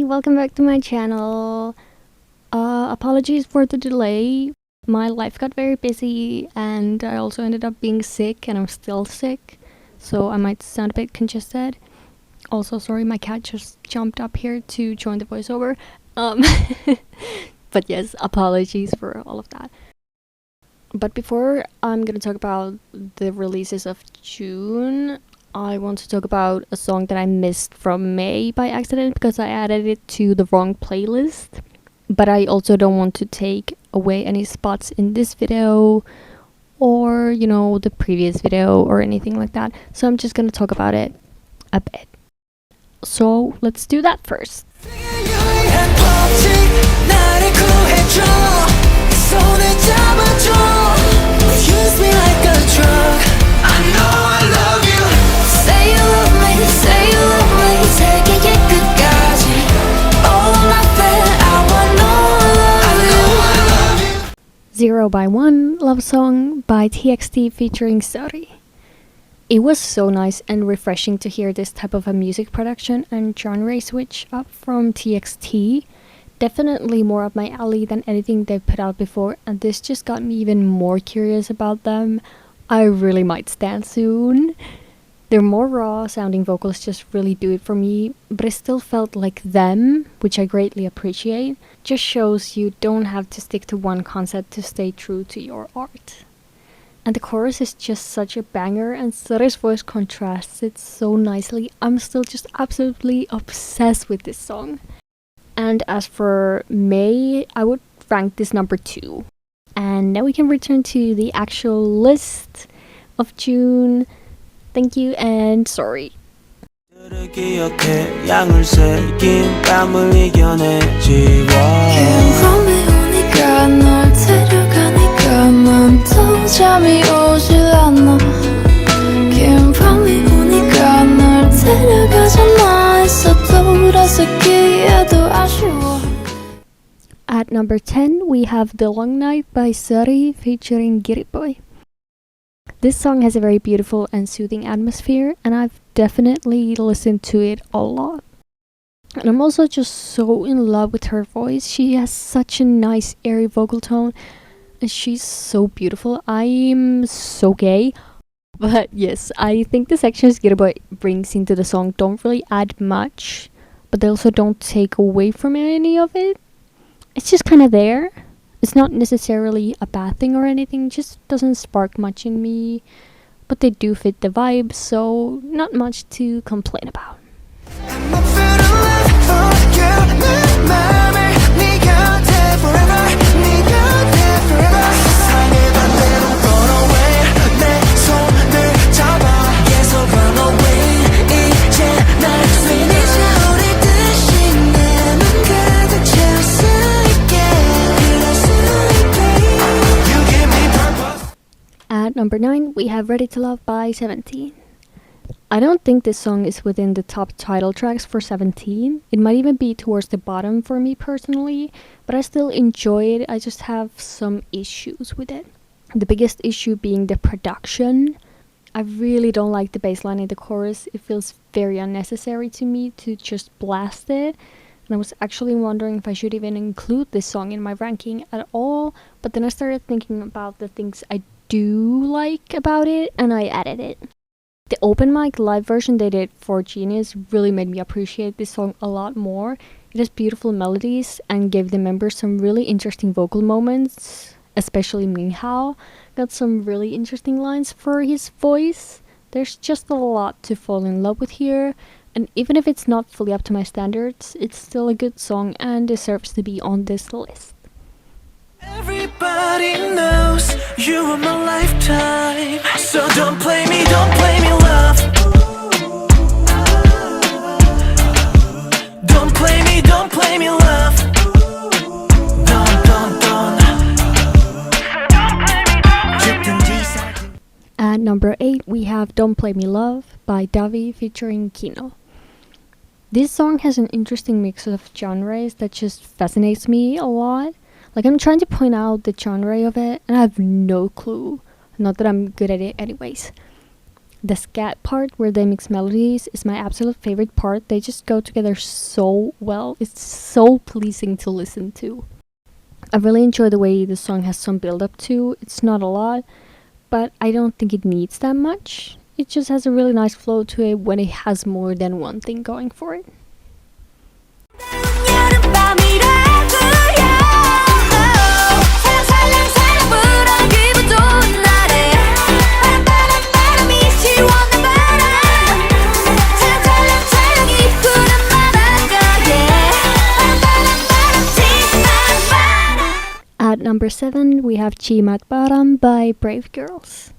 welcome back to my channel. Apologies for the delay. My life got very busy and I also ended up being sick and I'm still sick, so I might sound a bit congested. Also, sorry, my cat just jumped up here to join the voiceover. But yes, apologies for all of that. But before I'm gonna talk about the releases of June, I want to talk about a song that I missed from May by accident because I added it to the wrong playlist. But I also don't want to take away any spots in this video or, the previous video or anything like that. So I'm just gonna talk about it a bit. So let's do that first. Zero by One love song by TXT featuring Suri. It was so nice and refreshing to hear this type of a music production and genre switch up from TXT. Definitely more up my alley than anything they've put out before, and this just got me even more curious about them. I really might stand soon. Their more raw sounding vocals just really do it for me, but it still felt like them, which I greatly appreciate. Just shows you don't have to stick to one concept to stay true to your art. And the chorus is just such a banger, and Suri's voice contrasts it so nicely. I'm still just absolutely obsessed with this song. And as for May, I would rank this number 2. And now we can return to the actual list of June. Thank you and sorry. At number 10, we have The Long Night by Suri featuring Giriboy. This song has a very beautiful and soothing atmosphere, and I've definitely listened to it a lot. And I'm also just so in love with her voice. She has such a nice airy vocal tone, and she's so beautiful. I'm so gay. But yes, I think the sections Giriboy brings into the song don't really add much, but they also don't take away from any of it. It's just kind of there. It's not necessarily a bad thing or anything, just doesn't spark much in me. But they do fit the vibe, so not much to complain about. At number 9, we have Ready to Love by 17. I don't think this song is within the top title tracks for 17. It might even be towards the bottom for me personally, but I still enjoy it. I just have some issues with it. The biggest issue being the production. I really don't like the bass line in the chorus. It feels very unnecessary to me to just blast it. And I was actually wondering if I should even include this song in my ranking at all, but then I started thinking about the things I do like about it, and I added it. The open mic live version they did for Genius really made me appreciate this song a lot more. It has beautiful melodies and gave the members some really interesting vocal moments, especially Minghao got some really interesting lines for his voice. There's just a lot to fall in love with here, and even if it's not fully up to my standards, it's still a good song and deserves to be on this list. Everybody knows you are my lifetime, so don't play me love. Don't play me love. Don't. At number 8, we have Don't Play Me Love by Davi featuring Kino. This song has an interesting mix of genres that just fascinates me a lot. Like, I'm trying to point out the genre of it, and I have no clue. Not that I'm good at it anyways. The scat part where they mix melodies is my absolute favorite part. They just go together so well. It's so pleasing to listen to. I really enjoy the way the song has some build up to. It's not a lot, but I don't think it needs that much. It just has a really nice flow to it when it has more than one thing going for it. At number 7, we have Chimat Baram by Brave Girls.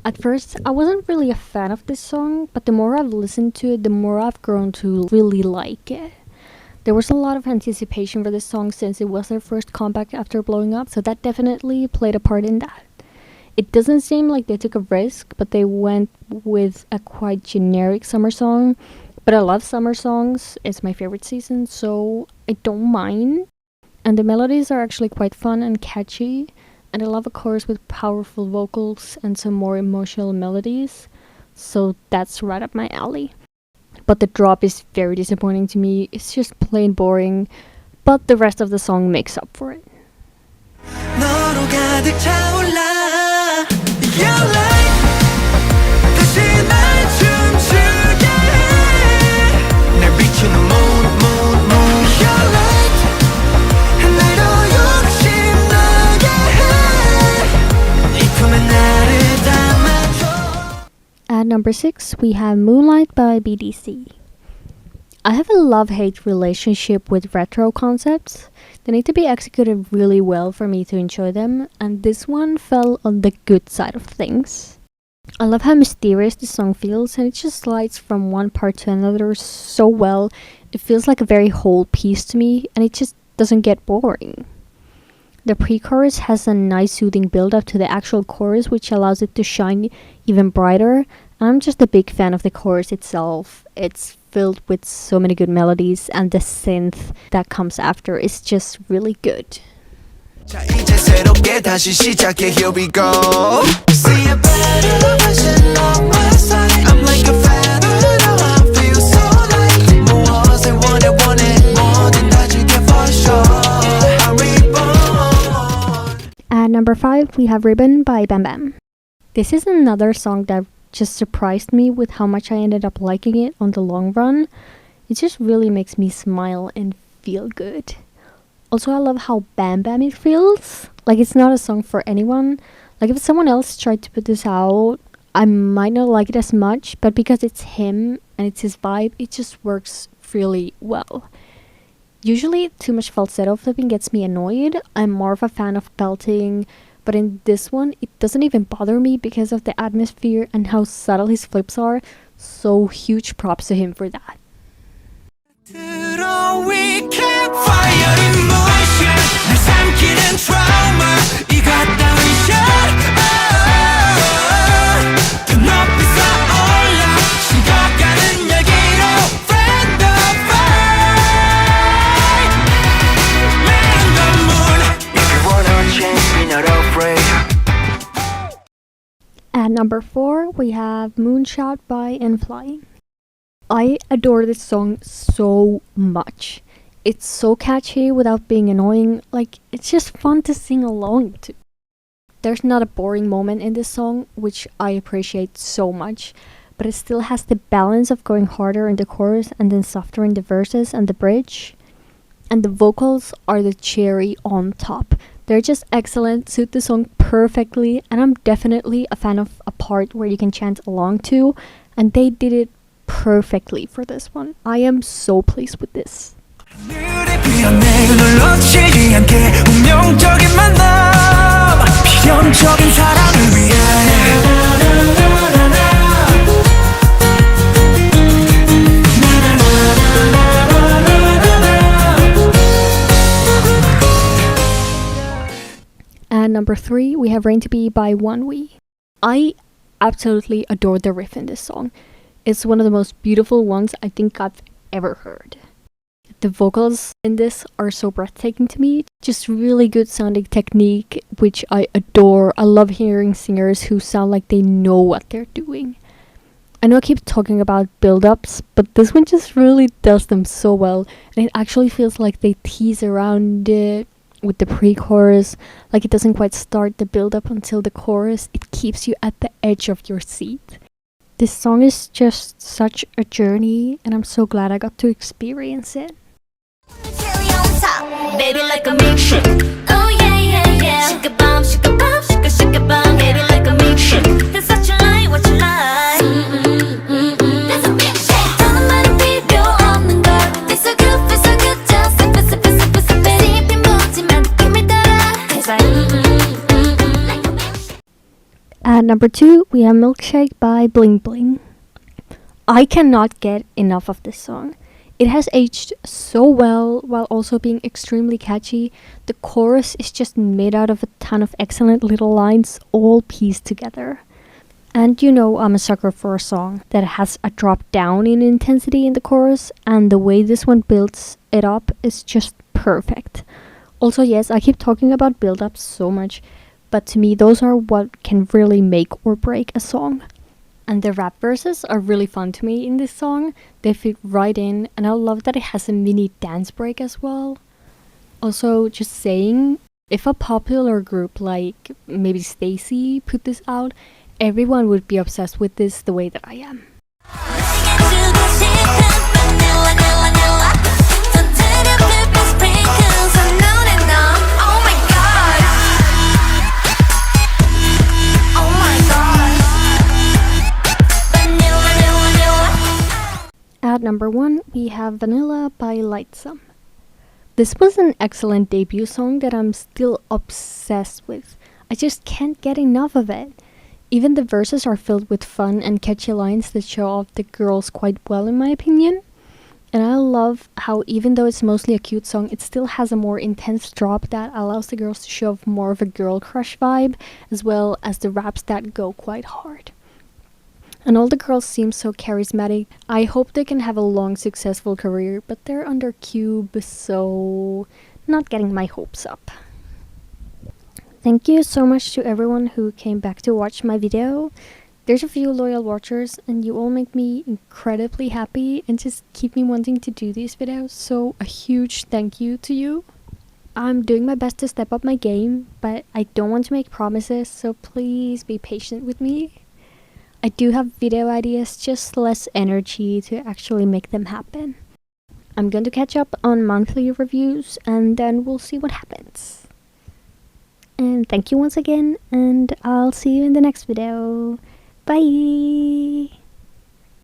At first, I wasn't really a fan of this song, but the more I've listened to it, the more I've grown to really like it. There was a lot of anticipation for this song since it was their first comeback after blowing up, so that definitely played a part in that. It doesn't seem like they took a risk, but they went with a quite generic summer song. But I love summer songs, it's my favorite season, so I don't mind. And the melodies are actually quite fun and catchy, and I love a chorus with powerful vocals and some more emotional melodies, so that's right up my alley. But the drop is very disappointing to me. It's just plain boring, but the rest of the song makes up for it. At number 6, we have Moonlight by BDC. I have a love-hate relationship with retro concepts. They need to be executed really well for me to enjoy them, and this one fell on the good side of things. I love how mysterious the song feels, and it just slides from one part to another so well. It feels like a very whole piece to me, and it just doesn't get boring. The pre-chorus has a nice soothing build-up to the actual chorus, which allows it to shine even brighter. I'm just a big fan of the chorus itself. It's filled with so many good melodies, and the synth that comes after is just really good. 자 이제 새롭게 다시 시작해 here we go See a better version of myself I'm like a feather now I feel so light 무엇을 원해 뭐든 다 줄게 for sure I'm reborn. At number 5, we have Ribbon by Bam Bam. This is another song that just surprised me with how much I ended up liking it on the long run. It just really makes me smile and feel good. Also, I love how Bam Bam it feels. Like it's not a song for anyone. Like if someone else tried to put this out, I might not like it as much, but because it's him and it's his vibe, it just works really well. Usually, too much falsetto flipping gets me annoyed. I'm more of a fan of belting, but in this one, it doesn't even bother me because of the atmosphere and how subtle his flips are. So huge props to him for that. At number 4, we have Moonshot by N-Flying. I adore this song so much. It's so catchy without being annoying. Like, it's just fun to sing along to. There's not a boring moment in this song, which I appreciate so much, but it still has the balance of going harder in the chorus and then softer in the verses and the bridge. And the vocals are the cherry on top. They're just excellent, suit the song perfectly, and I'm definitely a fan of a part where you can chant along to, and they did it perfectly for this one. I am so pleased with this. At number 3, we have Rain to Be by OneWe. I absolutely adore the riff in this song. It's one of the most beautiful ones I think I've ever heard. The vocals in this are so breathtaking to me. Just really good sounding technique, which I adore. I love hearing singers who sound like they know what they're doing. I know I keep talking about build-ups, but this one just really does them so well, and it actually feels like they tease around it with the pre-chorus, like it doesn't quite start the build-up until the chorus. It keeps you at the edge of your seat. This song is just such a journey, and I'm so glad I got to experience it. Cherry on top, baby like a milkshake. Oh yeah, yeah, yeah. Shake a bomb, shake a bomb, shake a bomb, baby like a milkshake. That's what you like, what you like. That's a milkshake. 다른 말은 필요 없는 걸. Feel so good, feel so good, just sip it, sip it, sip it, sip it. 씹히 묻지만 느낌을 따라. It's like like a milkshake. At number 2, we have Milkshake by Bling Bling. I cannot get enough of this song. It has aged so well while also being extremely catchy. The chorus is just made out of a ton of excellent little lines all pieced together. And you know I'm a sucker for a song that has a drop down in intensity in the chorus, and the way this one builds it up is just perfect. Also, yes, I keep talking about build-ups so much, but to me those are what can really make or break a song. And the rap verses are really fun to me in this song. They fit right in, and I love that it has a mini dance break as well. Also, just saying, if a popular group like maybe Stacy put this out, everyone would be obsessed with this the way that I am. At number 1, we have Vanilla by Lightsome. This was an excellent debut song that I'm still obsessed with. I just can't get enough of it. Even the verses are filled with fun and catchy lines that show off the girls quite well in my opinion. And I love how even though it's mostly a cute song, it still has a more intense drop that allows the girls to show off more of a girl crush vibe, as well as the raps that go quite hard. And all the girls seem so charismatic. I hope they can have a long, successful career, but they're under Cube, so not getting my hopes up. Thank you so much to everyone who came back to watch my video. There's a few loyal watchers, and you all make me incredibly happy and just keep me wanting to do these videos, so a huge thank you to you. I'm doing my best to step up my game, but I don't want to make promises, so please be patient with me. I do have video ideas, just less energy to actually make them happen. I'm going to catch up on monthly reviews, and then we'll see what happens. And thank you once again, and I'll see you in the next video. Bye!